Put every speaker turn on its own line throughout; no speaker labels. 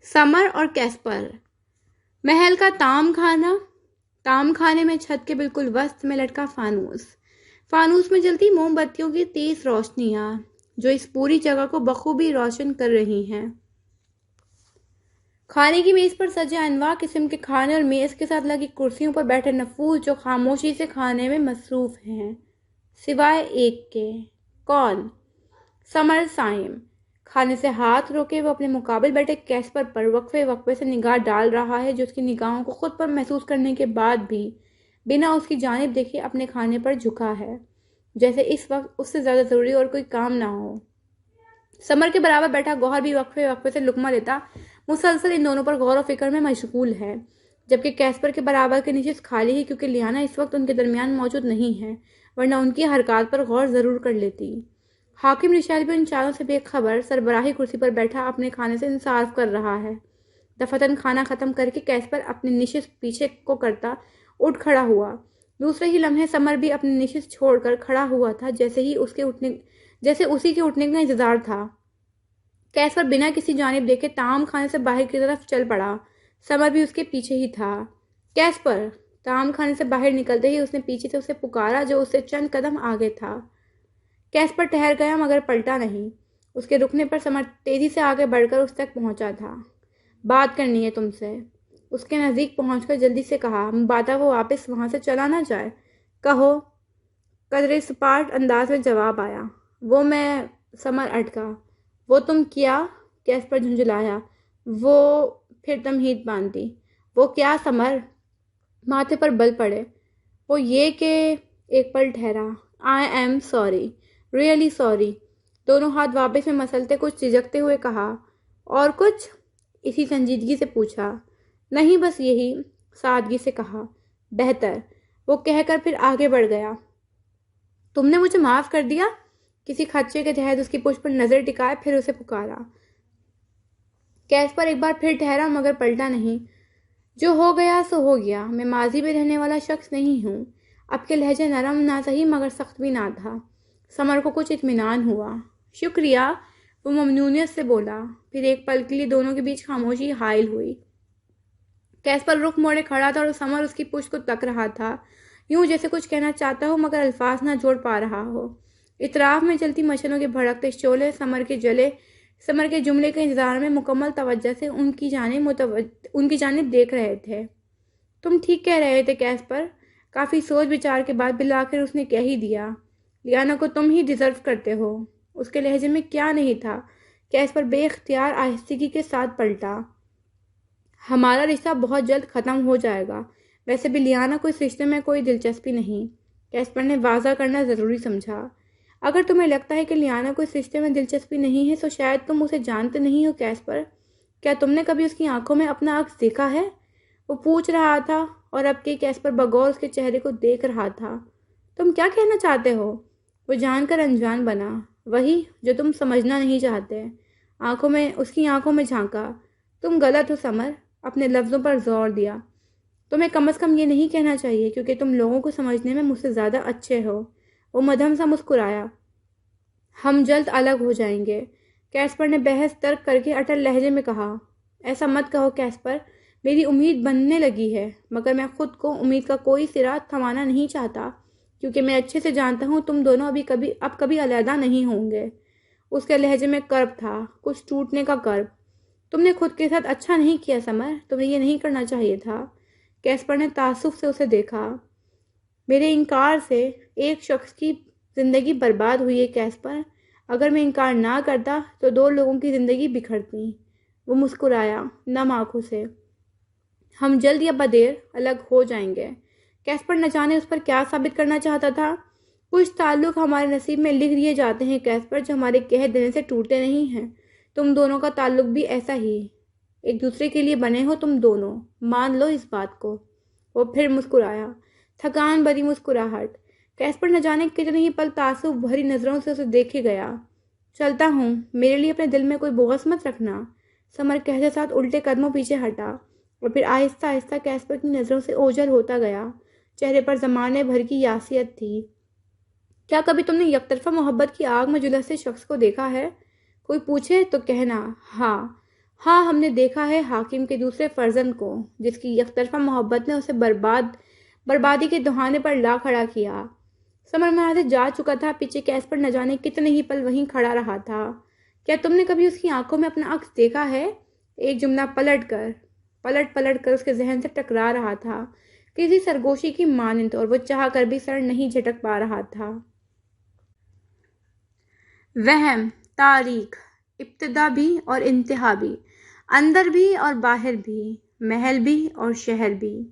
سمر اور کیسپر۔ محل کا تام خانے میں چھت کے بالکل وسط میں لٹکا فانوس میں جلتی موم بتیوں کی تیز روشنیاں جو اس پوری جگہ کو بخوبی روشن کر رہی ہیں۔ کھانے کی میز پر سجے انواع قسم کے کھانے اور میز کے ساتھ لگی کرسیوں پر بیٹھے نفوس جو خاموشی سے کھانے میں مصروف ہیں، سوائے ایک کے۔ کون؟ سمر صائم۔ کھانے سے ہاتھ روکے وہ اپنے مقابل بیٹھے کیسپر پر وقفے سے نگاہ ڈال رہا ہے جو اس کی نگاہوں کو خود پر محسوس کرنے کے بعد بھی بنا اس کی جانب دیکھے اپنے کھانے پر جھکا ہے، جیسے اس وقت اس سے زیادہ ضروری اور کوئی کام نہ ہو۔ سمر کے برابر بیٹھا گوہر بھی وقفے سے لقمہ لیتا مسلسل ان دونوں پر غور و فکر میں مشغول ہے، جبکہ کیسپر کے برابر کی نشست خالی ہے کیونکہ لیانا اس وقت ان کے درمیان موجود نہیں ہے، ورنہ ان کی حرکات پر غور ضرور کر لیتی۔ حاکم رشاد بھی ان چاروں سے بے خبر سربراہی کرسی پر بیٹھا اپنے کھانے سے انصراف کر رہا ہے۔ دفعتاً کھانا ختم کر کے کیسپر اپنی نشست پیچھے کو کرتا اٹھ کھڑا ہوا۔ دوسرے ہی لمحے سمر بھی اپنی نشست چھوڑ کر کھڑا ہوا تھا جیسے اسی کے اٹھنے کا انتظار تھا۔ کیسپر بنا کسی جانب دیکھے طعام خانے سے باہر کی طرف چل پڑا۔ سمر بھی اس کے پیچھے ہی تھا۔ کیسپر! طعام خانے سے باہر نکلتے ہی اس نے پیچھے سے اسے پکارا جو اس سے چند قدم آگے تھا۔ کیسپر ٹھہر گیا مگر پلٹا نہیں۔ اس کے رکنے پر سمر تیزی سے آگے بڑھ کر اس تک پہنچا تھا۔ بات کرنی ہے تم سے، اس کے نزدیک پہنچ کر جلدی سے کہا، مبادا وہ واپس وہاں سے چلا نہ جائے۔ کہو، قدرے سپاٹ انداز میں جواب آیا۔ وہ میں سمر اٹکا۔ وہ تم کیا؟ کیسپر جھنجھلایا۔ وہ پھر تمہید باندھی۔ وہ کیا سمر؟ ماتھے پر بل پڑے۔ وہ یہ کہ ایک پل ٹھہرا۔ I am sorry, really sorry. دونوں ہاتھ واپس میں مسلتے کچھ جھجکتے ہوئے کہا، اور کچھ؟ اسی سنجیدگی سے پوچھا۔ نہیں بس یہی، سادگی سے کہا۔ بہتر، وہ کہہ کر پھر آگے بڑھ گیا۔ تم نے مجھے معاف کر دیا؟ کسی خدشے کے تحت اس کی پشت پر نظر ٹکائے پھر اسے پکارا۔ کیسپر ایک بار پھر ٹھہرا مگر پلٹا نہیں۔ جو ہو گیا سو ہو گیا، میں ماضی میں رہنے والا شخص نہیں ہوں۔ اب کے لہجے نرم نہ سہی مگر سخت بھی نہ تھا۔ سمر کو کچھ اطمینان ہوا۔ شکریہ، وہ ممنونیت سے بولا۔ پھر ایک پل کے لیے دونوں کے بیچ خاموشی حائل ہوئی۔ کیسپر رخ موڑے کھڑا تھا اور سمر اس کی پشت کو تک رہا تھا، یوں جیسے کچھ کہنا چاہتا ہو مگر الفاظ نہ جوڑ پا رہا ہو۔ اطراف میں چلتی مشنوں کے بھڑکتے شعلے سمر کے جملے کے انتظار میں مکمل توجہ سے ان کی جانب دیکھ رہے تھے۔ تم ٹھیک کہہ رہے تھے کیسپر، کافی سوچ بچار کے بعد بالآخر اس نے کہہ ہی دیا۔ لیانا کو تم ہی ڈیزرو کرتے ہو۔ اس کے لہجے میں کیا نہیں تھا؟ کیسپر بے اختیار آہستگی کے ساتھ پلٹا۔ ہمارا رشتہ بہت جلد ختم ہو جائے گا۔ ویسے بھی لیانا کو اس رشتے میں کوئی دلچسپی نہیں، کیسپر نے واضح کرنا ضروری سمجھا۔ اگر تمہیں لگتا ہے کہ لیانا کو اس رشتے میں دلچسپی نہیں ہے تو شاید تم اسے جانتے نہیں ہو کیسپر۔ کیا تم نے کبھی اس کی آنکھوں میں اپنا عکس دیکھا ہے؟ وہ پوچھ رہا تھا اور اب کہ کیسپر بغور اس کے چہرے کو دیکھ رہا تھا۔ تم کیا کہنا چاہتے ہو؟ وہ جان کر انجان بنا۔ وہی جو تم سمجھنا نہیں چاہتے۔ اس کی آنکھوں میں جھانکا۔ تم غلط ہو سمر، اپنے لفظوں پر زور دیا۔ تمہیں کم از کم یہ نہیں کہنا چاہیے کیونکہ تم لوگوں کو سمجھنے میں مجھ سے زیادہ اچھے ہو۔ وہ مدھم سا مسکرایا۔ ہم جلد الگ ہو جائیں گے، کیسپر نے بحث ترک کر کے اٹل لہجے میں کہا۔ ایسا مت کہو کیسپر، میری امید بننے لگی ہے مگر میں خود کو امید کا کوئی سرا تھمانا نہیں چاہتا کیونکہ میں اچھے سے جانتا ہوں تم دونوں اب کبھی علیحدہ نہیں ہوں گے۔ اس کے لہجے میں کرب تھا، کچھ ٹوٹنے کا کرب۔ تم نے خود کے ساتھ اچھا نہیں کیا سمر، تمہیں یہ نہیں کرنا چاہیے تھا۔ کیسپر نے تعصب سے اسے دیکھا۔ میرے انکار سے ایک شخص کی زندگی برباد ہوئی ہے کیسپر۔ اگر میں انکار نہ کرتا تو 2 لوگوں کی زندگی بکھرتی۔ وہ مسکرایا نم آنکھوں سے۔ ہم جلد یا بدیر الگ ہو جائیں گے۔ کیسپر نہ جانے اس پر کیا ثابت کرنا چاہتا تھا۔ کچھ تعلق ہمارے نصیب میں لکھ دیے جاتے ہیں کیسپر جو ہمارے کہہ دینے سے ٹوٹتے نہیں ہیں۔ تم دونوں کا تعلق بھی ایسا ہی، ایک دوسرے کے لیے بنے ہو تم دونوں، مان لو اس بات کو۔ وہ پھر مسکرایا، تھکان بھری مسکراہٹ۔ کیسپر نہ جانے کتنے ہی پل تعصب بھری نظروں سے اسے دیکھے گیا۔ چلتا ہوں، میرے لیے اپنے دل میں کوئی بغض مت رکھنا، سمر کہتے ساتھ الٹے قدموں پیچھے ہٹا اور پھر آہستہ آہستہ کیسپر کی نظروں سے اوجھل ہوتا گیا۔ چہرے پر زمانے بھر کی یاسیت تھی۔ کیا کبھی تم نے یک طرفہ محبت کی آگ میں جھلستے شخص کو دیکھا ہے؟ کوئی پوچھے تو کہنا، ہاں، ہاں، ہم نے دیکھا ہے حاکم کے دوسرے فرزند کو، جس کی یک طرفہ محبت نے اسے بربادی کے دہانے پر لا کھڑا کیا۔ سمر وہاں سے جا چکا تھا، پیچھے کیس پر نہ جانے کتنے ہی پل وہیں کھڑا رہا تھا۔ کیا تم نے کبھی اس کی آنکھوں میں اپنا عکس دیکھا ہے؟ ایک جملہ پلٹ کر اس کے ذہن سے ٹکرا رہا تھا، کسی سرگوشی کی مانند، اور وہ چاہ کر بھی سر نہیں جھٹک پا رہا تھا۔ وہم، تاریخ، ابتدا بھی اور انتہا بھی، اندر بھی اور باہر بھی، محل بھی اور شہر بھی۔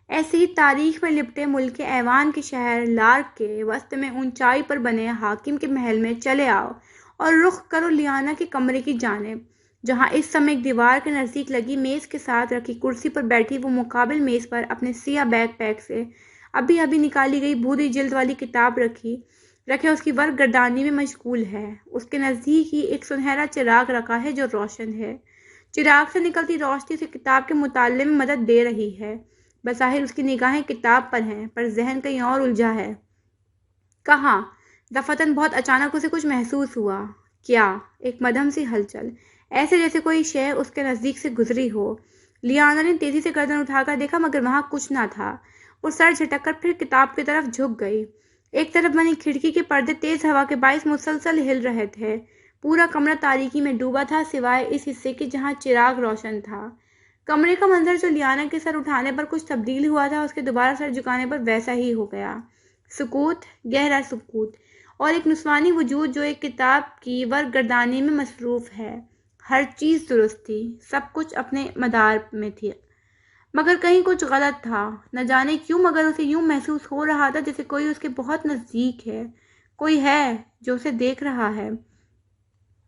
ایسے ہی تاریخ میں لپٹے ملک ایوان کے شہر لارک کے وسط میں اونچائی پر بنے حاکم کے محل میں چلے آؤ اور رخ کرو لیانا کے کمرے کی جانب، جہاں اس سمے ایک دیوار کے نزدیک لگی میز کے ساتھ رکھی کرسی پر بیٹھی وہ مقابل میز پر اپنے سیاہ بیک پیک سے ابھی نکالی گئی بھوری جلد والی کتاب رکھے اس کی ورق گردانی میں مشغول ہے۔ اس کے نزدیک ہی ایک سنہرا چراغ رکھا ہے جو روشن ہے۔ چراغ سے نکلتی روشنی اسے کتاب کے مطالعے میں مدد دے رہی ہے۔ بظاہر اس کی نگاہیں کتاب پر ہیں، پر ذہن کہیں اور الجھا ہے۔ کہاں؟ دفتن بہت اچانک اسے کچھ محسوس ہوا۔ کیا؟ ایک مدھم سی ہلچل، ایسے جیسے کوئی شے اس کے نزدیک سے گزری ہو۔ لیانا نے تیزی سے گردن اٹھا کر دیکھا، مگر وہاں کچھ نہ تھا۔ وہ سر جھٹک کر پھر کتاب کی طرف جھک گئی۔ ایک طرف بنی کھڑکی کے پردے تیز ہوا کے باعث مسلسل ہل رہے تھے۔ پورا کمرہ تاریکی میں ڈوبا تھا، سوائے اس حصے کے جہاں چراغ روشن تھا۔ کمرے کا منظر جو لیانا کے سر اٹھانے پر کچھ تبدیل ہوا تھا، اس کے دوبارہ سر جھکانے پر ویسا ہی ہو گیا۔ سکوت، گہرا سکوت، اور ایک نسوانی وجود جو ایک کتاب کی ورق گردانی میں مصروف ہے۔ ہر چیز درست تھی، سب کچھ اپنے مدار میں تھی، مگر کہیں کچھ غلط تھا۔ نہ جانے کیوں، مگر اسے یوں محسوس ہو رہا تھا جیسے کوئی اس کے بہت نزدیک ہے، کوئی ہے جو اسے دیکھ رہا ہے۔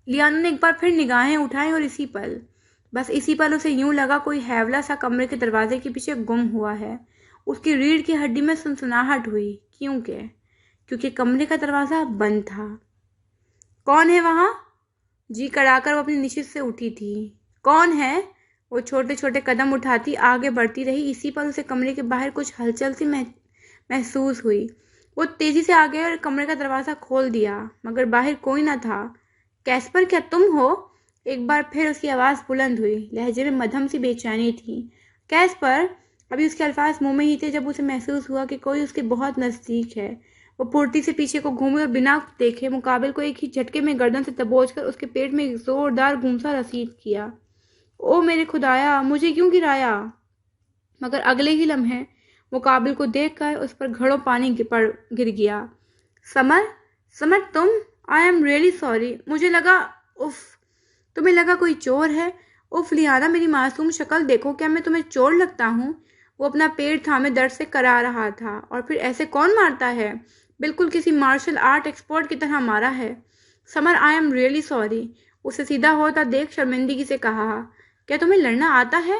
لیانا نے ایک بار پھر نگاہیں اٹھائیں اور اسی پل اسے یوں لگا کوئی ہیولا سا کمرے کے دروازے کے پیچھے گم ہوا ہے۔ اس کی ریڑھ کی ہڈی میں سنسناہٹ ہوئی، کیونکہ کمرے کا دروازہ بند تھا۔ کون ہے وہاں؟ جی کڑا کر وہ اپنی نشست سے اٹھی تھی۔ کون ہے؟ وہ چھوٹے چھوٹے قدم اٹھاتی آگے بڑھتی رہی۔ اسی پر اسے کمرے کے باہر کچھ ہلچل سی محسوس ہوئی۔ وہ تیزی سے آگے اور کمرے کا دروازہ کھول دیا، مگر باہر کوئی نہ تھا۔ کیسپر، کیا تم ہو؟ ایک بار پھر اس کی آواز بلند ہوئی، لہجے میں مدھم سی بے چینی تھی۔ کیسپر! ابھی اس کے الفاظ منہ میں ہی تھے جب اسے محسوس ہوا کہ کوئی اس کے بہت نزدیک ہے۔ وہ پھرتی سے پیچھے کو گھومی اور بنا دیکھے مقابل کو ایک ہی جھٹکے میں گردن سے دبوچ کر اس کے پیٹ میں ایک زوردار گھونسا رسید کیا۔ او میرے خدایا، مجھے کیوں گرایا؟ مگر اگلے ہی لمحے مقابل کو دیکھ کر اس پر گھڑوں پانی گر گیا۔ سمر تم؟ آئی ایم ریئلی سوری، مجھے لگا تمہیں لگا کوئی چور ہے۔ لیانا، میری معصوم شکل دیکھو، کیا میں تمہیں چور لگتا ہوں؟ وہ اپنا پیٹ تھامے درد سے کرا رہا تھا۔ اور پھر ایسے کون مارتا ہے؟ بالکل کسی مارشل آرٹ ایکسپرٹ کی طرح مارا ہے۔ سمر، آئی ایم ریئلی سوری، اسے سیدھا ہوتا دیکھ شرمندگی سے کہا۔ کیا تمہیں لڑنا آتا ہے؟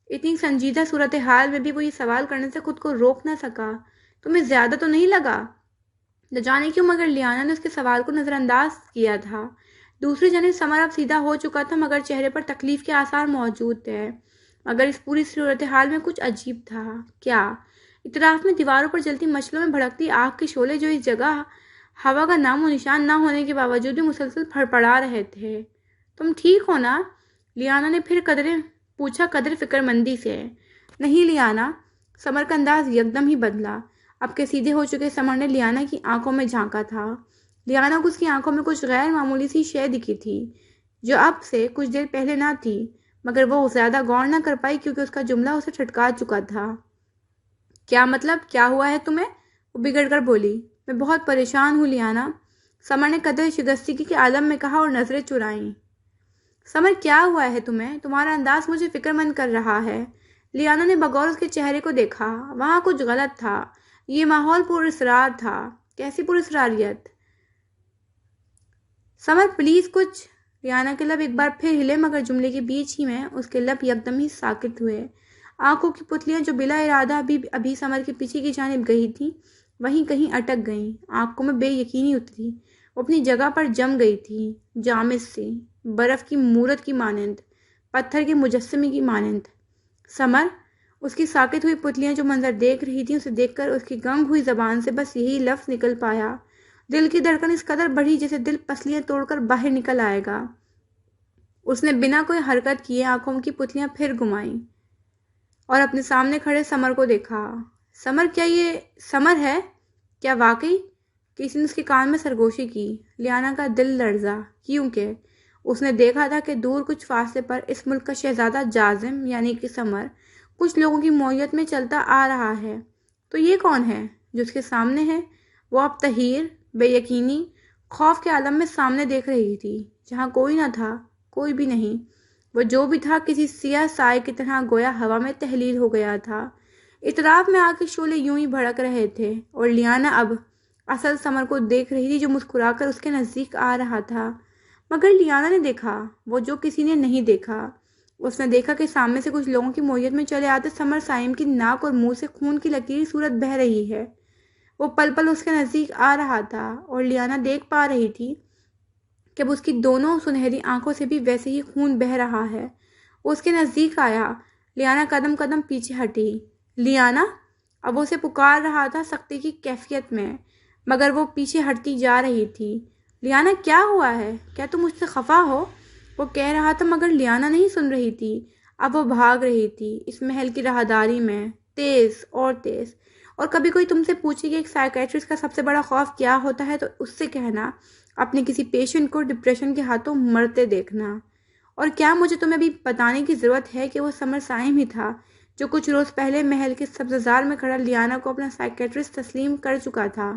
اتنی سنجیدہ صورتحال میں بھی وہ یہ سوال کرنے سے خود کو روک نہ سکا۔ تمہیں زیادہ تو نہیں لگا؟ نہ جانے کیوں، مگر لیانا نے اس کے سوال کو نظر انداز کیا تھا۔ دوسری جانب سمر اب سیدھا ہو چکا تھا، مگر چہرے پر تکلیف کے آثار موجود تھے۔ مگر اس پوری صورتحال میں کچھ عجیب تھا۔ کیا؟ اطراف میں دیواروں پر جلتی مشلوں میں بھڑکتی آگ کے شعلے جو اس جگہ ہوا کا نام و نشان نہ ہونے کے باوجود بھی مسلسل پھڑپڑا رہے تھے۔ تم ٹھیک ہو نا؟ لیانا نے پھر پوچھا قدر فکر مندی سے۔ نہیں لیانا۔ سمر کا انداز یکدم ہی بدلا۔ اب کے سیدھے ہو چکے سمر نے لیانا کی آنکھوں میں جھانکا تھا۔ لیانا کو اس کی آنکھوں میں کچھ غیر معمولی سی شے دکھی تھی، جو اب سے کچھ دیر پہلے نہ تھی، مگر وہ زیادہ غور نہ کر پائی کیونکہ اس کا جملہ اسے ٹھٹکا چکا تھا۔ کیا مطلب؟ کیا ہوا ہے تمہیں؟ وہ بگڑ کر بولی۔ میں بہت پریشان ہوں لیانا، سمر نے قدر شکستگی کے عالم میں کہا اور نظریں چرائیں۔ سمر، کیا ہوا ہے تمہیں؟ تمہارا انداز مجھے فکر مند کر رہا ہے۔ لیانا نے بغور اس کے چہرے کو دیکھا۔ وہاں کچھ غلط تھا۔ یہ ماحول پر اسرار تھا۔ کیسی پر اسراریت؟ سمر پلیز کچھ۔ لیانا کے لب ایک بار پھر ہلے، مگر جملے کے بیچ ہی میں اس کے لب یکدم ہی ساکت ہوئے۔ آنکھوں کی پتلیاں جو بلا ارادہ ابھی سمر کے پیچھے کی جانب گئی تھیں، وہیں کہیں اٹک گئیں۔ آنکھوں میں بے یقینی اتری۔ وہ اپنی جگہ پر جم گئی تھی، جامد سی، برف کی مورت کی مانند، پتھر کے مجسمے کی مانند۔ سمر، اس کی ساکت ہوئی پتلیاں جو منظر دیکھ رہی تھیں، اسے دیکھ کر اس کی گنگ ہوئی زبان سے بس یہی لفظ نکل پایا۔ دل کی دھڑکن اس قدر بڑھی جیسے دل پسلیاں توڑ کر باہر نکل آئے گا۔ اس نے بنا کوئی حرکت کیے آنکھوں کی پتلیاں پھر گھمائیں اور اپنے سامنے کھڑے سمر کو دیکھا۔ سمر، کیا یہ سمر ہے؟ کیا واقعی؟ کسی نے اس کے کان میں سرگوشی کی۔ لیانا کا دل لرزا، کیونکہ اس نے دیکھا تھا کہ دور کچھ فاصلے پر اس ملک کا شہزادہ جازم یعنی کہ سمر کچھ لوگوں کی معیت میں چلتا آ رہا ہے۔ تو یہ کون ہے جو اس کے سامنے ہے؟ وہ اب تحیر، بے یقینی، خوف کے عالم میں سامنے دیکھ رہی تھی، جہاں کوئی نہ تھا، کوئی بھی نہیں۔ وہ جو بھی تھا کسی سیاہ سائے کی طرح گویا ہوا میں تحلیل ہو گیا تھا۔ اطراف میں آگ کے شعلے یوں ہی بھڑک رہے تھے اور لیانا اب اصل سمر کو دیکھ رہی تھی جو مسکرا کر اس کے نزدیک آ رہا تھا۔ مگر لیانا نے دیکھا وہ جو کسی نے نہیں دیکھا۔ اس نے دیکھا کہ سامنے سے کچھ لوگوں کی معیت میں چلے آتے سمر سائم کی ناک اور منہ سے خون کی لکیر صورت بہہ رہی ہے۔ وہ پل پل اس کے نزدیک آ رہا تھا اور لیانا دیکھ پا رہی تھی کہ اب اس کی دونوں سنہری آنکھوں سے بھی ویسے ہی خون بہہ رہا ہے۔ وہ اس کے نزدیک آیا۔ لیانا قدم قدم پیچھے ہٹی۔ لیانا! اب وہ اسے پکار رہا تھا سختی کی کیفیت میں، مگر وہ پیچھے ہٹتی جا رہی تھی۔ لیانا، کیا ہوا ہے؟ کیا تم مجھ سے خفا ہو؟ وہ کہہ رہا تھا مگر لیانا نہیں سن رہی تھی۔ اب وہ بھاگ رہی تھی اس محل کی راہداری میں، تیز اور تیز۔ اور کبھی کوئی تم سے پوچھے کہ ایک سائیکیٹرسٹ کا سب سے بڑا خوف کیا ہوتا ہے تو اس سے کہنا اپنے کسی پیشنٹ کو ڈپریشن کے ہاتھوں مرتے دیکھنا۔ اور کیا مجھے تمہیں بھی بتانے کی ضرورت ہے کہ وہ سمر سائم ہی تھا جو کچھ روز پہلے محل کے سبززار میں کھڑا لیانا کو اپنا سائیکیٹرسٹ تسلیم کر چکا تھا۔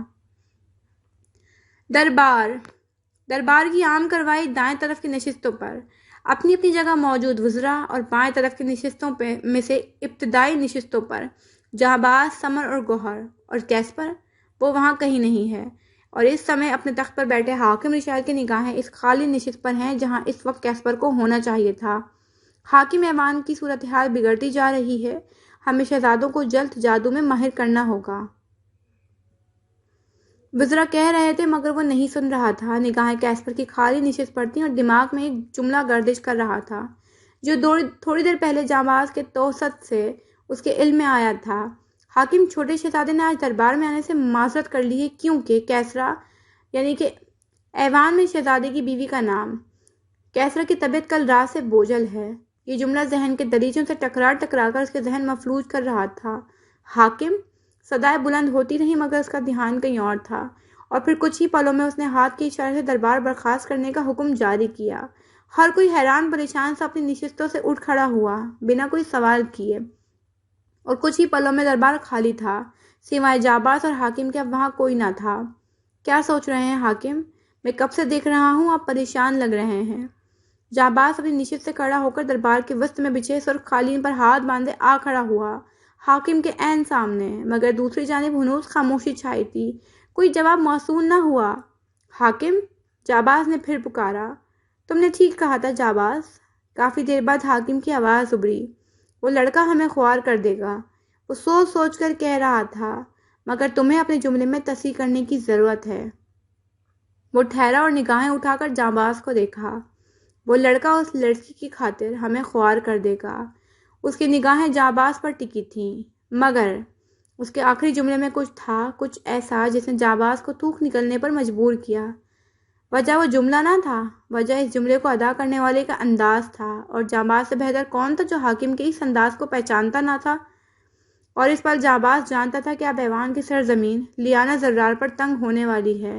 دربار کی عام کارروائی دائیں طرف کی نشستوں پر اپنی اپنی جگہ موجود وزراء اور بائیں طرف کی نشستوں میں سے ابتدائی نشستوں پر جہانباز سمر اور گوہر اور کیسپر، وہ وہاں کہیں نہیں ہے، اور اس سمے اپنے تخت پر بیٹھے حاکم رشال کی نگاہیں اس خالی نشست پر ہیں جہاں اس وقت کیسپر کو ہونا چاہیے تھا۔ حاکم ایوان کی صورتحال بگڑتی جا رہی ہے، ہمیں شہزادوں کو جلد جادو میں ماہر کرنا ہوگا، وزراء کہہ رہے تھے، مگر وہ نہیں سن رہا تھا۔ نگاہیں کیسپر کی خالی نشست پر تھیں اور دماغ میں ایک جملہ گردش کر رہا تھا جو تھوڑی دیر پہلے جانباز کے توسط سے اس کے علم میں آیا تھا۔ حاکم، چھوٹے شہزادے نے آج دربار میں آنے سے معذرت کر لی ہے کیونکہ کیسرا یعنی کہ ایوان میں شہزادے کی بیوی کا نام کیسرا کی طبیعت کل رات سے بوجھل ہے۔ یہ جملہ ذہن کے دریچوں سے ٹکرا کر اس کے ذہن مفلوج کر رہا تھا۔ حاکم! صدائیں بلند ہوتی رہیں مگر اس کا دھیان کہیں اور تھا، اور پھر کچھ ہی پلوں میں اس نے ہاتھ کے اشارے سے دربار برخاست کرنے کا حکم جاری کیا۔ ہر کوئی حیران پریشان سا اپنی نشستوں سے اٹھ کھڑا ہوا بنا کوئی سوال کیے، اور کچھ ہی پلوں میں دربار خالی تھا، سوائے جانباز اور حاکم کے اب وہاں کوئی نہ تھا۔ کیا سوچ رہے ہیں حاکم؟ میں کب سے دیکھ رہا ہوں آپ پریشان لگ رہے ہیں۔ جانباز اپنی نشست سے کھڑا ہو کر دربار کے وسط میں بچھے سرخ قالین پر ہاتھ باندھے آ کھڑا ہوا، حاکم کے عین سامنے، مگر دوسری جانب ہنوز خاموشی چھائی تھی، کوئی جواب موصول نہ ہوا۔ حاکم! جانباز نے پھر پکارا۔ تم نے ٹھیک کہا تھا جانباز۔ کافی دیر بعد حاکم کی آواز ابھری۔ وہ لڑکا ہمیں خوار کر دے گا، وہ سوچ سوچ کر کہہ رہا تھا، مگر تمہیں اپنے جملے میں تصحیح کرنے کی ضرورت ہے۔ وہ ٹھہرا اور نگاہیں اٹھا کر جانباز کو دیکھا۔ وہ لڑکا اس لڑکی کی خاطر ہمیں خوار کر دے گا۔ اس کی نگاہیں جانباز پر ٹکی تھیں، مگر اس کے آخری جملے میں کچھ تھا، کچھ ایسا جس نے جانباز کو تھوک نکلنے پر مجبور کیا۔ وجہ وہ جملہ نہ تھا، وجہ اس جملے کو ادا کرنے والے کا انداز تھا، اور جانباز سے بہتر کون تھا جو حاکم کے اس انداز کو پہچانتا نہ تھا؟ اور اس پل جانباز جانتا تھا کہ اب ایوان کی سرزمین لیانا زرار پر تنگ ہونے والی ہے،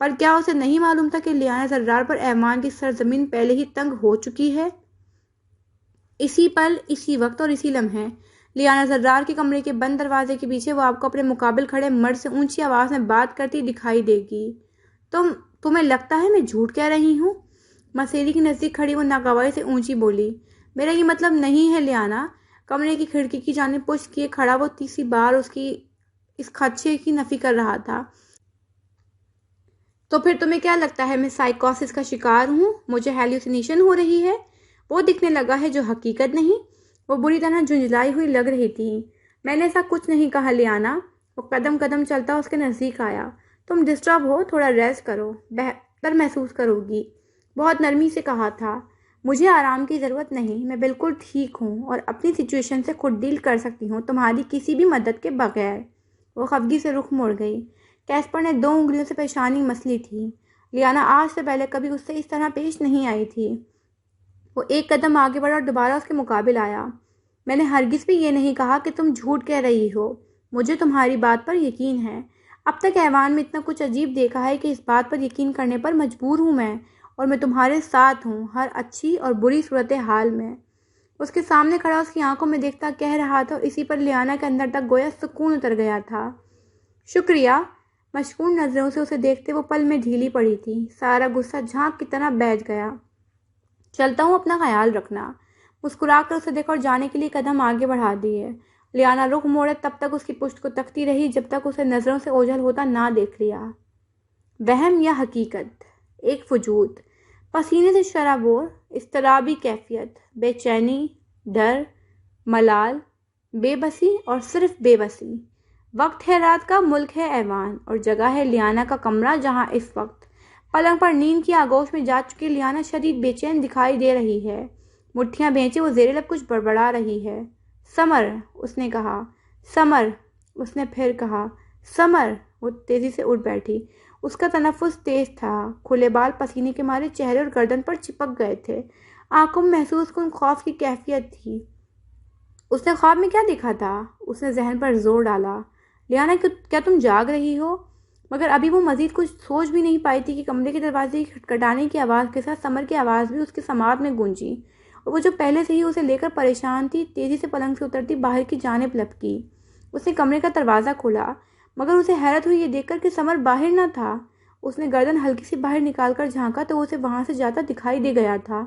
پر کیا اسے نہیں معلوم تھا کہ لیانا زرار پر ایوان کی سرزمین پہلے ہی تنگ ہو چکی ہے؟ اسی پل، اسی وقت اور اسی لمحے لیانا زرار کے کمرے کے بند دروازے کے پیچھے وہ آپ کو اپنے مقابل کھڑے مرد سے اونچی آواز میں بات کرتی دکھائی دے گی۔ تمہیں لگتا ہے میں جھوٹ کہہ رہی ہوں؟ مسیری کے نزدیک کھڑی وہ ناگواری سے اونچی بولی۔ میرا یہ مطلب نہیں ہے لیانا۔ کمرے کی کھڑکی کی جانب پشت کیے کھڑا وہ تیسری بار اس خدشے کی نفی کر رہا تھا۔ تو پھر تمہیں کیا لگتا ہے میں سائیکوسس کا شکار ہوں؟ مجھے ہیلوسینیشن ہو رہی ہے؟ وہ دکھنے لگا ہے جو حقیقت نہیں؟ وہ بری طرح جھنجھلائی ہوئی لگ رہی تھی۔ میں نے ایسا کچھ نہیں کہا لیانا۔ وہ قدم قدم چلتا اس کے نزدیک آیا۔ تم ڈسٹرب ہو، تھوڑا ریسٹ کرو، بہتر محسوس کرو گی۔ بہت نرمی سے کہا تھا۔ مجھے آرام کی ضرورت نہیں، میں بالکل ٹھیک ہوں اور اپنی سچویشن سے خود ڈیل کر سکتی ہوں، تمہاری کسی بھی مدد کے بغیر۔ وہ خفگی سے رخ موڑ گئی۔ کیسپر نے 2 انگلیوں سے پیشانی مسلی تھی۔ لیانا آج سے پہلے کبھی اس سے اس طرح پیش نہیں آئی تھی۔ وہ ایک قدم آگے بڑھا اور دوبارہ اس کے مقابل آیا۔ میں نے ہرگز بھی یہ نہیں کہا کہ تم جھوٹ کہہ رہی ہو، مجھے تمہاری بات پر یقین ہے۔ اب تک ایوان میں اتنا کچھ عجیب دیکھا ہے کہ اس بات پر یقین کرنے پر مجبور ہوں میں، اور میں تمہارے ساتھ ہوں ہر اچھی اور بری صورتحال میں۔ اس کے سامنے کھڑا اس کی آنکھوں میں دیکھتا کہہ رہا تھا، اور اسی پر لیانا کے اندر تک گویا سکون اتر گیا تھا۔ شکریہ۔ مشکون نظروں سے اسے دیکھتے وہ پل میں ڈھیلی پڑی تھی، سارا غصہ جھانک کی طرح بیٹھ گیا۔ چلتا ہوں، اپنا خیال رکھنا۔ مسکرا کر اسے دیکھا اور جانے کے لیے قدم آگے بڑھا دیے۔ لیانا رخ موڑے تب تک اس کی پشت کو تکتی رہی جب تک اسے نظروں سے اوجھل ہوتا نہ دیکھ لیا۔ وہم یا حقیقت؟ ایک وجود، پسینے سے شرابور، اضطرابی کیفیت، بے چینی، ڈر، ملال، بے بسی اور صرف بے بسی۔ وقت ہے رات کا، ملک ہے ایوان، اور جگہ ہے لیانا کا کمرہ، جہاں اس وقت پلنگ پر نیند کی آغوش میں جا چکی لیانا شدید بے چین دکھائی دے رہی ہے۔ مٹھیاں بھینچے وہ زیر لب کچھ بڑبڑا رہی ہے۔ سمر، اس نے کہا۔ سمر، اس نے پھر کہا۔ سمر، وہ تیزی سے اٹھ بیٹھی۔ اس کا تنفس تیز تھا، کھلے بال پسینے کے مارے چہرے اور گردن پر چپک گئے تھے، آنکھوں میں محسوس کن خوف کی کیفیت تھی۔ اس نے خواب میں کیا دیکھا تھا؟ اس نے ذہن پر زور ڈالا۔ لیانا، کیا تم جاگ رہی ہو؟ مگر ابھی وہ مزید کچھ سوچ بھی نہیں پائی تھی کہ کمرے کے دروازے کی کھٹکھٹانے کی آواز کے ساتھ سمر کی آواز بھی اس کے سماعت میں گونجی، اور وہ جو پہلے سے ہی اسے لے کر پریشان تھی تیزی سے پلنگ سے اترتی باہر کی جانب لپکی۔ اس نے کمرے کا دروازہ کھولا، مگر اسے حیرت ہوئی یہ دیکھ کر کہ سمر باہر نہ تھا۔ اس نے گردن ہلکی سی باہر نکال کر جھانکا تو اسے وہاں سے جاتا دکھائی دے گیا تھا۔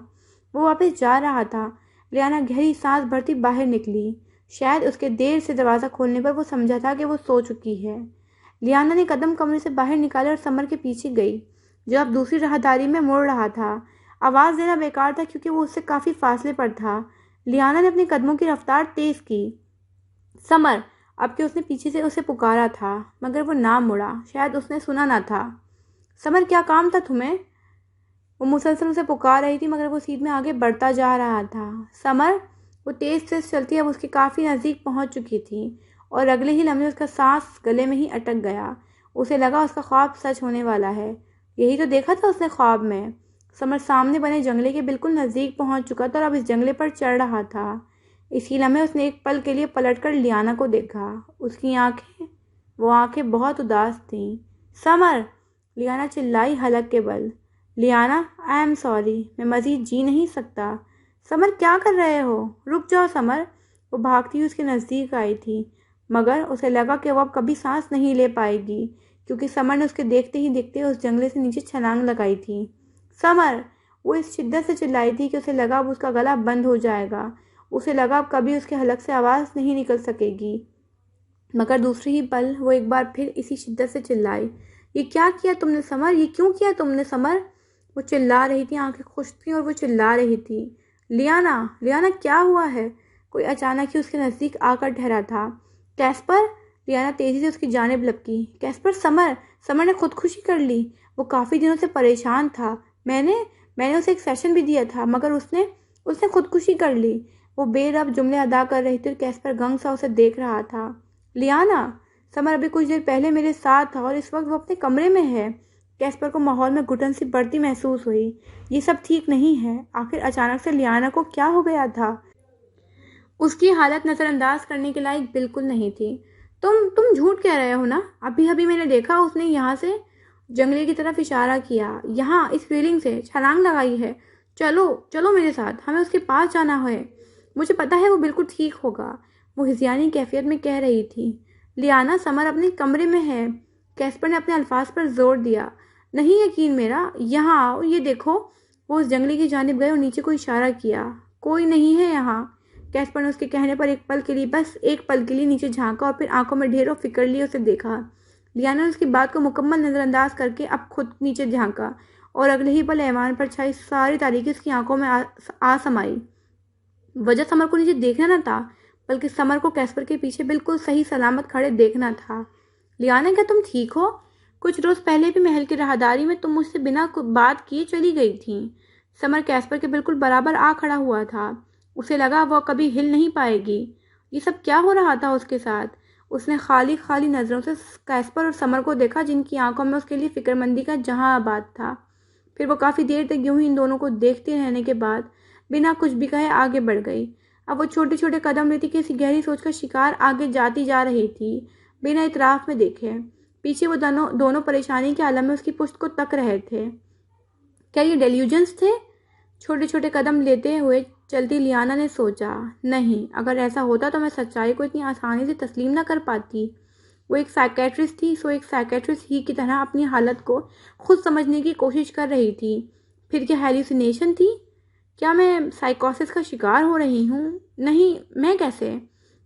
وہ واپس جا رہا تھا۔ لیانا گہری سانس بھرتی باہر نکلی۔ شاید اس کے دیر سے دروازہ کھولنے پر وہ سمجھا تھا کہ وہ سو چکی ہے۔ لیانا نے قدم کمرے سے باہر نکالے اور سمر کے پیچھے گئی، جو اب دوسری راہداری میں مڑ رہا تھا۔ آواز دینا بیکار تھا کیونکہ وہ اس سے کافی فاصلے پر تھا۔ لیانا نے اپنے قدموں کی رفتار تیز کی۔ سمر، اب کہ اس نے پیچھے سے اسے پکارا تھا، مگر وہ نہ مڑا، شاید اس نے سنا نہ تھا۔ سمر، کیا کام تھا تمہیں؟ وہ مسلسل اسے پکار رہی تھی مگر وہ سیدھ میں آگے بڑھتا جا رہا تھا۔ سمر، وہ تیز تیز چلتی اب اس کے کافی نزدیک پہنچ چکی تھی، اور اگلے ہی لمحے اس کا سانس گلے میں ہی اٹک گیا۔ اسے لگا اس کا خواب سچ ہونے والا ہے۔ یہی تو دیکھا تھا اس نے خواب میں۔ سمر سامنے بنے جنگلے کے بالکل نزدیک پہنچ چکا تھا اور اب اس جنگلے پر چڑھ رہا تھا۔ اسی لمحے اس نے ایک پل کے لیے پلٹ کر لیانا کو دیکھا۔ اس کی وہ آنکھیں بہت اداس تھیں۔ سمر، لیانا چلائی حلق کے بل۔ لیانا، آئی ایم سوری، میں مزید جی نہیں سکتا۔ سمر، کیا کر رہے ہو؟ رک جاؤ سمر۔ وہ بھاگتی ہوئی اس کے نزدیک آئی تھی، مگر اسے لگا کہ وہ اب کبھی سانس نہیں لے پائے گی، کیونکہ سمر نے اس کے دیکھتے ہی دیکھتے اس جنگلے سے نیچے چھلانگ لگائی تھی۔ سمر، وہ اس شدت سے چلائی تھی کہ اسے لگا اب اس کا گلا بند ہو جائے گا۔ اسے لگا اب کبھی اس کے حلق سے آواز نہیں نکل سکے گی، مگر دوسری ہی پل وہ ایک بار پھر اسی شدت سے چلائی۔ یہ کیا کیا تم نے سمر؟ یہ کیوں کیا تم نے سمر؟ وہ چلا رہی تھی، آنکھیں خشک تھیں اور وہ چلا رہی تھی۔ لیانا، لیانا، کیا ہوا ہے؟ کوئی اچانک ہی اس کے نزدیک آ کر ٹھہرا تھا۔ کیسپر، لیانا تیزی سے اس کی جانب لپکی۔ کیسپر، سمر نے خودکشی کر لی۔ وہ کافی دنوں سے پریشان تھا۔ میں نے اسے ایک سیشن بھی دیا تھا، مگر اس نے خودکشی کر لی۔ وہ بے رب جملے ادا کر رہی تھی اور کیسپر گنگ سا اسے دیکھ رہا تھا۔ لیانا، سمر ابھی کچھ دیر پہلے میرے ساتھ تھا اور اس وقت وہ اپنے کمرے میں ہے۔ کیسپر کو ماحول میں گھٹن سی بڑھتی محسوس ہوئی۔ یہ سب ٹھیک نہیں ہے۔ آخر اچانک سے لیانا کو کیا ہو گیا تھا؟ اس کی حالت نظر انداز کرنے کے لائق بالکل نہیں تھی۔ تم جھوٹ کہہ رہے ہو نا؟ ابھی میں نے دیکھا اس نے یہاں سے جنگلے کی طرف اشارہ کیا، یہاں اس ریلنگ سے چھلانگ لگائی ہے۔ چلو میرے ساتھ، ہمیں اس کے پاس جانا ہے۔ مجھے پتا ہے وہ بالکل ٹھیک ہوگا، وہ ہذیانی کیفیت میں کہہ رہی تھی۔ لیانا، سمر اپنے کمرے میں ہے۔ کیسپر نے اپنے الفاظ پر زور دیا۔ نہیں یقین میرا، یہاں آؤ، یہ دیکھو۔ وہ اس جنگلے کی جانب گئے اور نیچے کو اشارہ کیا۔ کوئی نہیں ہے یہاں۔ کیسپر نے اس کے کہنے پر بس ایک پل کے لیے نیچے جھانکا اور پھر آنکھوں میں ڈھیر و فکر لیے اسے دیکھا۔ لیانا نے اس کی بات کو مکمل نظر انداز کر کے اب خود نیچے جھانکا، اور اگلے ہی پل ایوان پر چھائی ساری تاریکی اس کی آنکھوں میں آ سمائی۔ وجہ سمر کو نیچے دیکھنا نہ تھا، بلکہ سمر کو کیسپر کے پیچھے بالکل صحیح سلامت کھڑے دیکھنا تھا۔ لیانا، کیا تم ٹھیک ہو؟ کچھ روز پہلے بھی محل کی راہداری میں تم مجھ سے بنا بات کیے چلی گئی تھی۔ سمر کیسپر کے بالکل برابر آ کھڑا ہوا تھا۔ اسے لگا وہ کبھی ہل نہیں پائے گی۔ یہ سب کیا ہو رہا تھا اس کے ساتھ؟ اس نے خالی نظروں سے کیسپر اور سمر کو دیکھا، جن کی آنکھوں میں اس کے لیے فکر مندی کا جہاں آباد تھا۔ پھر وہ کافی دیر تک یوں ہی ان دونوں کو دیکھتے رہنے کے بعد بنا کچھ بھی کہے آگے بڑھ گئی۔ اب وہ چھوٹے چھوٹے قدم لیتی کسی گہری سوچ کا شکار آگے جاتی جا رہی تھی، بنا اطراف میں دیکھے۔ پیچھے وہ دونوں پریشانی کے عالم میں اس کی پشت کو تک رہے تھے۔ کیا یہ ڈیلیوژنس تھے؟ چھوٹے چھوٹے قدم لیتے ہوئے چلتی لیانا نے سوچا۔ نہیں، اگر ایسا ہوتا تو میں سچائی کو اتنی آسانی سے تسلیم نہ کر پاتی۔ وہ ایک سائیکیٹرسٹ تھی، سو ایک سائیکیٹرسٹ ہی کی طرح اپنی حالت کو خود سمجھنے کی کوشش کر رہی تھی۔ پھر کیا ہیلوسینیشن تھی؟ کیا میں سائیکوسس کا شکار ہو رہی ہوں؟ نہیں، میں کیسے؟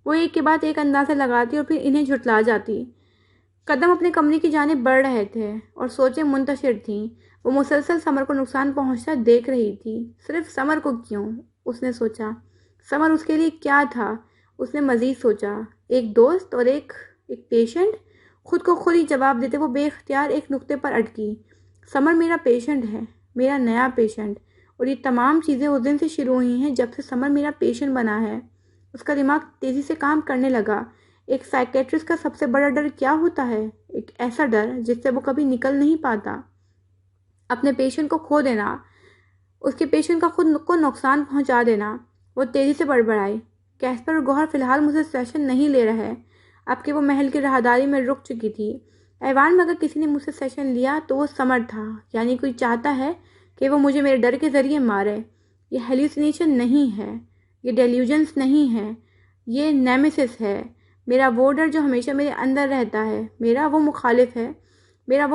وہ ایک کے بعد ایک اندازے لگاتی اور پھر انہیں جھٹلا جاتی۔ قدم اپنے کمرے کی جانب بڑھ رہے تھے اور سوچیں منتشر تھیں۔ وہ مسلسل سمر کو نقصان پہنچتا دیکھ رہی تھی۔ صرف سمر کو کیوں؟ اس نے سوچا۔ سمر اس کے لیے کیا تھا؟ اس نے مزید سوچا۔ ایک دوست اور ایک پیشنٹ؟ خود کو خود ہی جواب دیتے وہ بے اختیار ایک نقطے پر اٹکی۔ سمر میرا پیشنٹ ہے، میرا نیا پیشنٹ، اور یہ تمام چیزیں اس دن سے شروع ہوئی ہیں جب سے سمر میرا پیشنٹ بنا ہے۔ اس کا دماغ تیزی سے کام کرنے لگا۔ ایک سائیکیٹرسٹ کا سب سے بڑا ڈر کیا ہوتا ہے؟ ایک ایسا ڈر جس سے وہ کبھی نکل نہیں پاتا۔ اپنے پیشنٹ کو کھو دینا، اس کے پیشنٹ کا خود کو نقصان پہنچا دینا۔ وہ تیزی سے بڑبڑائی۔ کیسپر اور گوہر فی الحال مجھ سے سیشن نہیں لے رہے، اب کہ وہ محل کی راہداری میں رک چکی تھی۔ ایوان میں اگر کسی نے مجھ سے سیشن لیا تو وہ سمر تھا، یعنی کوئی چاہتا ہے کہ وہ مجھے میرے ڈر کے ذریعے مارے۔ یہ ہیلوسینیشن نہیں ہے، یہ ڈیلیوژنس نہیں ہے، یہ نیمیسس ہے۔ میرا وہ ڈر جو ہمیشہ میرے اندر رہتا ہے، میرا وہ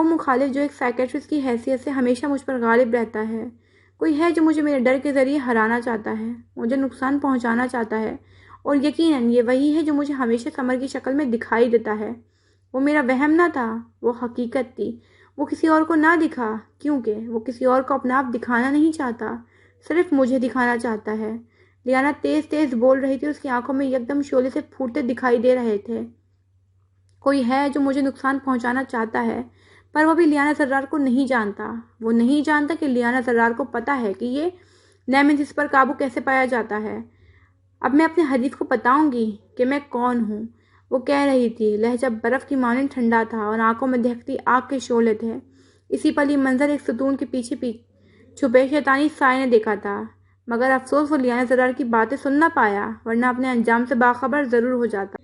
مخالف جو ایک سائیکیٹرسٹ کی حیثیت سے ہمیشہ مجھ پر غالب رہتا ہے۔ کوئی ہے جو مجھے میرے ڈر کے ذریعے ہرانا چاہتا ہے، مجھے نقصان پہنچانا چاہتا ہے، اور یقیناً یہ وہی ہے جو مجھے ہمیشہ سمر کی شکل میں دکھائی دیتا ہے۔ وہ میرا وہم نہ تھا، وہ حقیقت تھی۔ وہ کسی اور کو نہ دکھا، کیونکہ وہ کسی اور کو اپنا آپ دکھانا نہیں چاہتا، صرف مجھے دکھانا چاہتا ہے۔ لیانا تیز تیز بول رہی تھی، اس کی آنکھوں میں یکدم شعلے سے پھوٹتے دکھائی دے رہے تھے۔ کوئی ہے جو مجھے نقصان پہنچانا چاہتا ہے، پر وہ بھی لیانا زرار کو نہیں جانتا۔ وہ نہیں جانتا کہ لیانا زرار کو پتا ہے کہ یہ نیمیسس پر قابو کیسے پایا جاتا ہے۔ اب میں اپنے حریف کو بتاؤں گی کہ میں کون ہوں، وہ کہہ رہی تھی۔ لہجہ برف کی مانند ٹھنڈا تھا اور آنکھوں میں دہکتی آگ کے شعلے تھے۔ اسی پل یہ منظر ایک ستون کے پیچھے چھپے شیطانی سائے نے دیکھا تھا، مگر افسوس وہ لیانا زرار کی باتیں سن نہ پایا، ورنہ اپنے انجام سے باخبر ضرور ہو جاتا۔